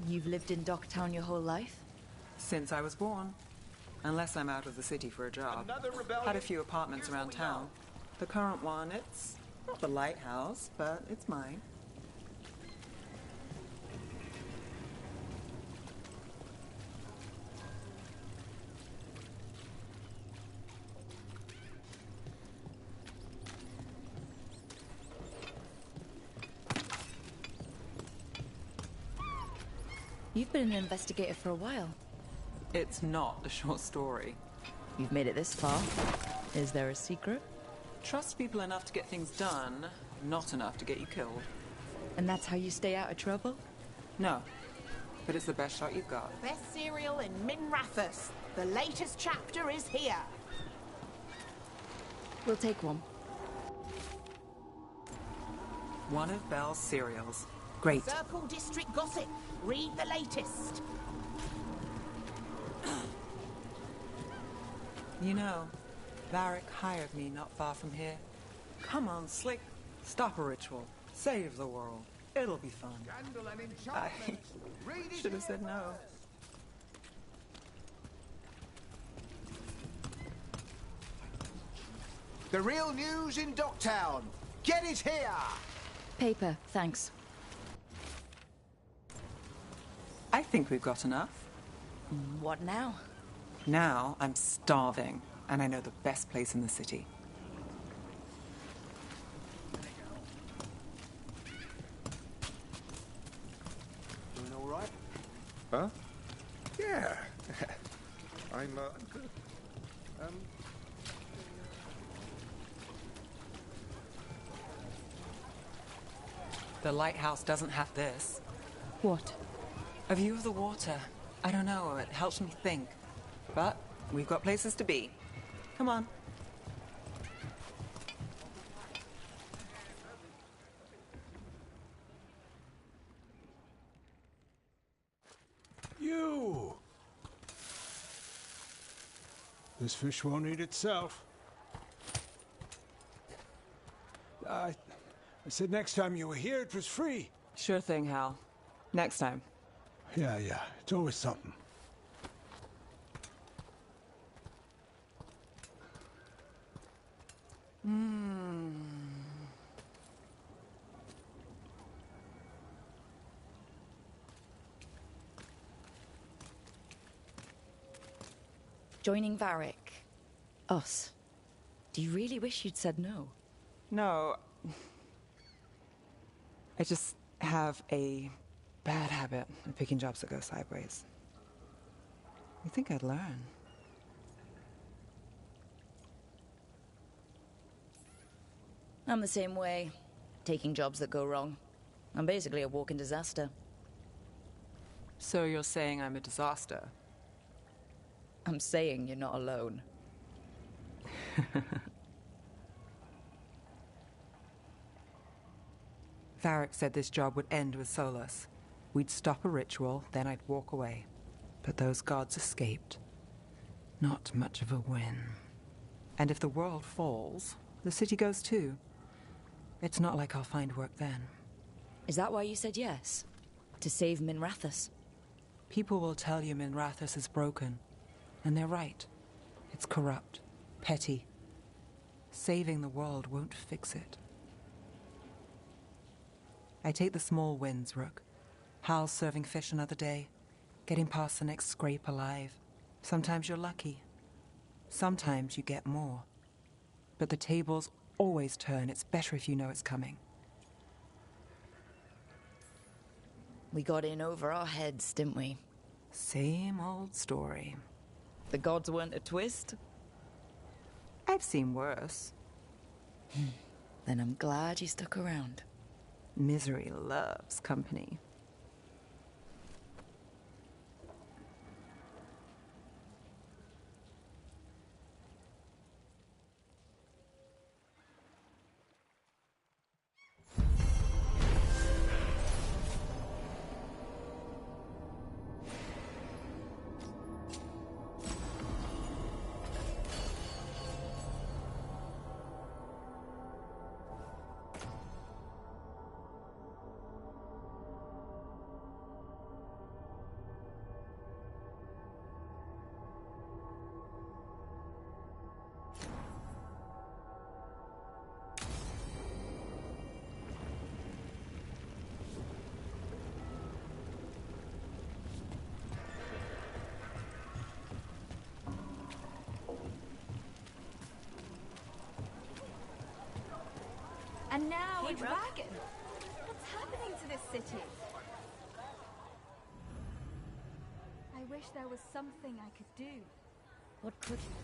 You've lived in Docktown your whole life? Since I was born. Unless I'm out of the city for a job. Had a few apartments around town. The current one, it's not the lighthouse, but it's mine. You've been an investigator for a while. It's not a short story. You've made it this far. Is there a secret? Trust people enough to get things done, not enough to get you killed. And that's how you stay out of trouble? No, but it's the best shot you've got. Best cereal in Min Rathus. The latest chapter is here. We'll take one. One of Belle's cereals. Great. Circle District Gossip. Read the latest. You know, Varric hired me not far from here. Come on, Slick. Stop a ritual. Save the world. It'll be fun. I should have said no. The real news in Docktown. Get it here! Paper, thanks. I think we've got enough. What now? Now I'm starving, and I know the best place in the city. Doing all right? Huh? Yeah. I'm good. The lighthouse doesn't have this. What? A view of the water. I don't know, it helps me think. But we've got places to be. Come on. You! This fish won't eat itself. I said next time you were here, it was free. Sure thing, Hal. Next time. Yeah, it's always something. Joining Varric. Us. Do you really wish you'd said no? No. I just have a bad habit of picking jobs that go sideways. You think I'd learn? I'm the same way. Taking jobs that go wrong. I'm basically a walking disaster. So you're saying I'm a disaster? I'm saying you're not alone. Varric said this job would end with Solus. We'd stop a ritual, then I'd walk away. But those gods escaped. Not much of a win. And if the world falls, the city goes too. It's not like I'll find work then. Is that why you said yes? To save Minrathous. People will tell you Minrathous is broken. And they're right. It's corrupt. Petty. Saving the world won't fix it. I take the small wins, Rook. Hal's serving fish another day. Getting past the next scrape alive. Sometimes you're lucky. Sometimes you get more. But the tables always turn. It's better if you know it's coming. We got in over our heads, didn't we? Same old story. The gods weren't a twist? I've seen worse. Then I'm glad you stuck around. Misery loves company. And now a dragon. What's happening to this city? I wish there was something I could do. What could you?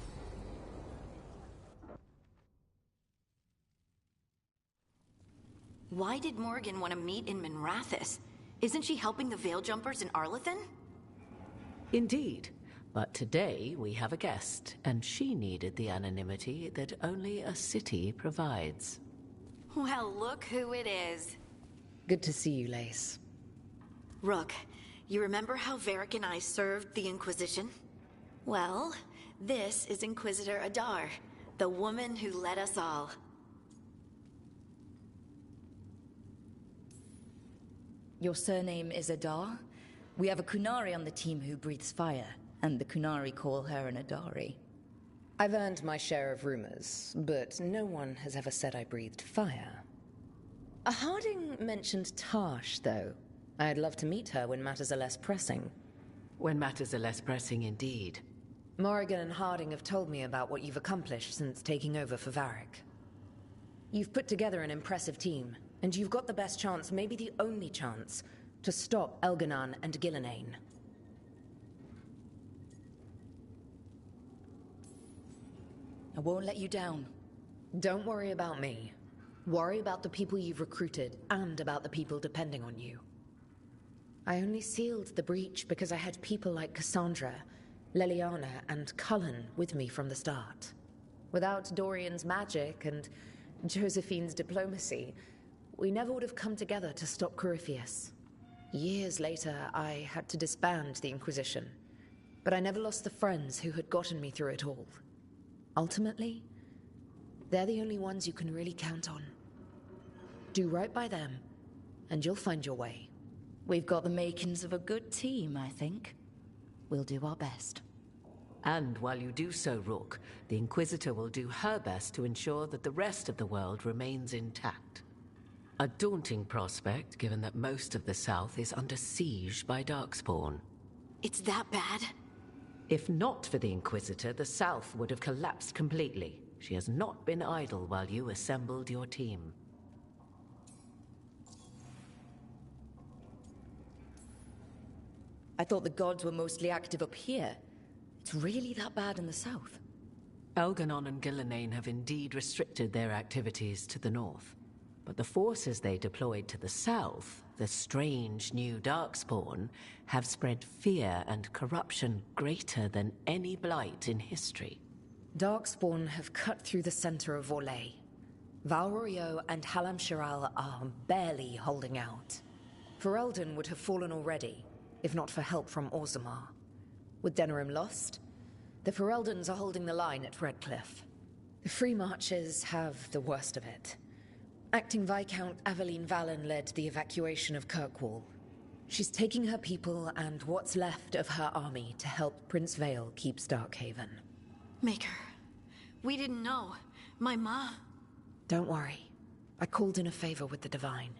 Why did Morgan want to meet in Minrathous? Isn't she helping the Veil Jumpers in Arlathan? Indeed. But today we have a guest, and she needed the anonymity that only a city provides. Well, look who it is. Good to see you, Lace. Rook, you remember how Varric and I served the Inquisition? Well, this is Inquisitor Adar, the woman who led us all. Your surname is Adar? We have a Kunari on the team who breathes fire, and the Kunari call her an Adari. I've earned my share of rumors, but no one has ever said I breathed fire. A Harding mentioned Tash, though. I'd love to meet her when matters are less pressing. When matters are less pressing indeed. Morrigan and Harding have told me about what you've accomplished since taking over for Varric. You've put together an impressive team, and you've got the best chance, maybe the only chance, to stop Elganon and Gillenane. I won't let you down. Don't worry about me. Worry about the people you've recruited, and about the people depending on you. I only sealed the breach because I had people like Cassandra, Leliana, and Cullen with me from the start. Without Dorian's magic and Josephine's diplomacy, we never would have come together to stop Corypheus. Years later, I had to disband the Inquisition, but I never lost the friends who had gotten me through it all. Ultimately, they're the only ones you can really count on. Do right by them, and you'll find your way. We've got the makings of a good team, I think. We'll do our best. And while you do so, Rook, the Inquisitor will do her best to ensure that the rest of the world remains intact. A daunting prospect, given that most of the South is under siege by Darkspawn. It's that bad? If not for the Inquisitor, the South would have collapsed completely. She has not been idle while you assembled your team. I thought the gods were mostly active up here. It's really that bad in the south? Elganon and Gillenane have indeed restricted their activities to the north. But the forces they deployed to the south, the strange new Darkspawn, have spread fear and corruption greater than any blight in history. Darkspawn have cut through the center of Vorlay. Valrorio and Halam Shiral are barely holding out. Ferelden would have fallen already, if not for help from Orzammar. With Denerim lost, the Fereldans are holding the line at Redcliffe. The Free Marchers have the worst of it. Acting Viscount Aveline Valen led the evacuation of Kirkwall. She's taking her people and what's left of her army to help Prince Vale keep Starkhaven. Maker, we didn't know. My ma... Don't worry. I called in a favor with the Divine.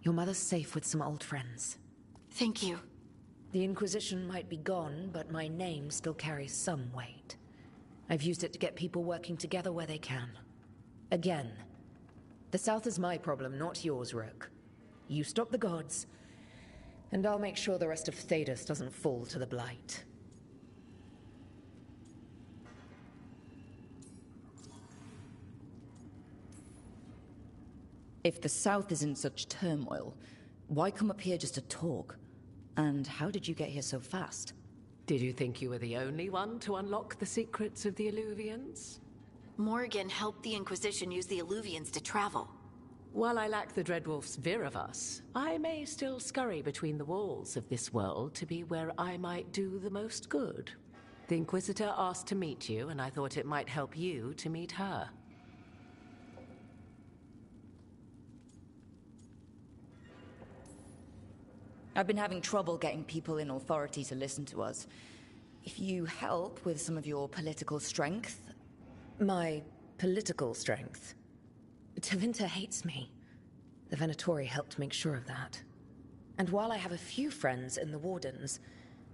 Your mother's safe with some old friends. Thank you. The Inquisition might be gone, but my name still carries some weight. I've used it to get people working together where they can. Again, the South is my problem, not yours, Rook. You stop the gods, and I'll make sure the rest of Thedas doesn't fall to the Blight. If the South is in such turmoil, why come up here just to talk? And how did you get here so fast? Did you think you were the only one to unlock the secrets of the Illuvians? Morrigan helped the Inquisition use the Illuvians to travel. While I lack the Dreadwolf's Vir of us, I may still scurry between the walls of this world to be where I might do the most good. The Inquisitor asked to meet you, and I thought it might help you to meet her. I've been having trouble getting people in authority to listen to us. If you help with some of your political strength... My political strength? Tevinter hates me. The Venatori helped make sure of that. And while I have a few friends in the Wardens,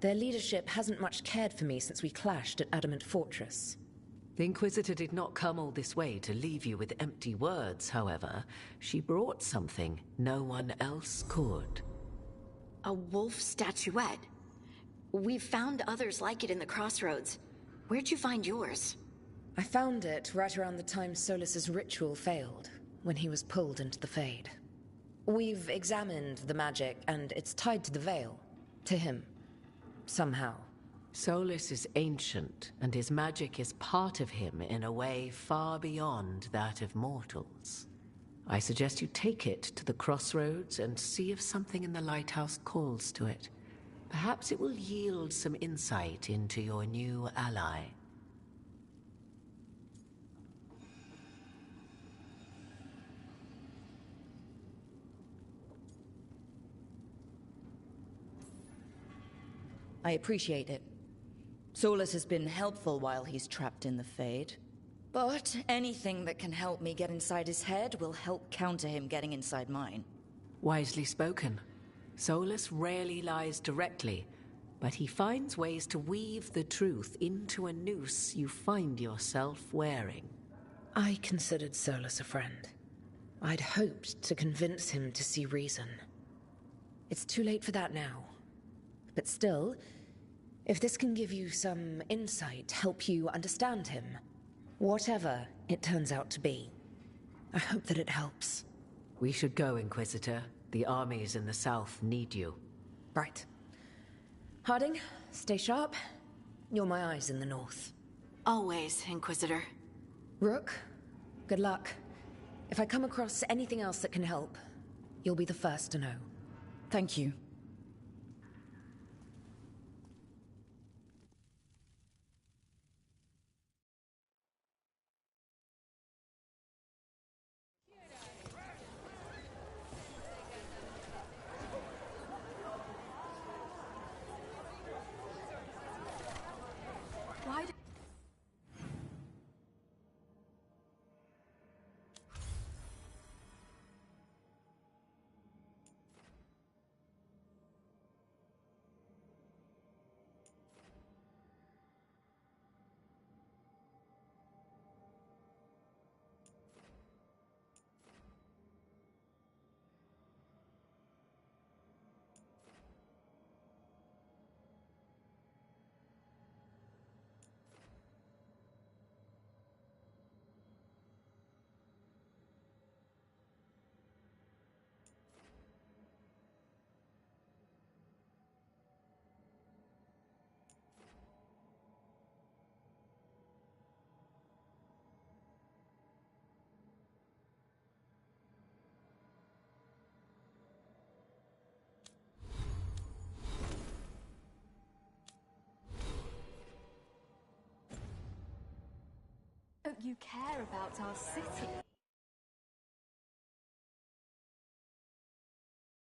their leadership hasn't much cared for me since we clashed at Adamant Fortress. The Inquisitor did not come all this way to leave you with empty words, however. She brought something no one else could. A wolf statuette? We've found others like it in the crossroads. Where'd you find yours? I found it right around the time Solus's ritual failed, when he was pulled into the Fade. We've examined the magic, and it's tied to the Veil. To him. Somehow. Solus is ancient, and his magic is part of him in a way far beyond that of mortals. I suggest you take it to the crossroads and see if something in the lighthouse calls to it. Perhaps it will yield some insight into your new ally. I appreciate it. Solus has been helpful while he's trapped in the Fade. But anything that can help me get inside his head will help counter him getting inside mine. Wisely spoken. Solus rarely lies directly, but he finds ways to weave the truth into a noose you find yourself wearing. I considered Solus a friend. I'd hoped to convince him to see reason. It's too late for that now. But still, if this can give you some insight, help you understand him, whatever it turns out to be, I hope that it helps. We should go, Inquisitor. The armies in the south need you. Right. Harding, stay sharp. You're my eyes in the north. Always, Inquisitor. Rook, good luck. If I come across anything else that can help, you'll be the first to know. Thank you. Don't you care about our city?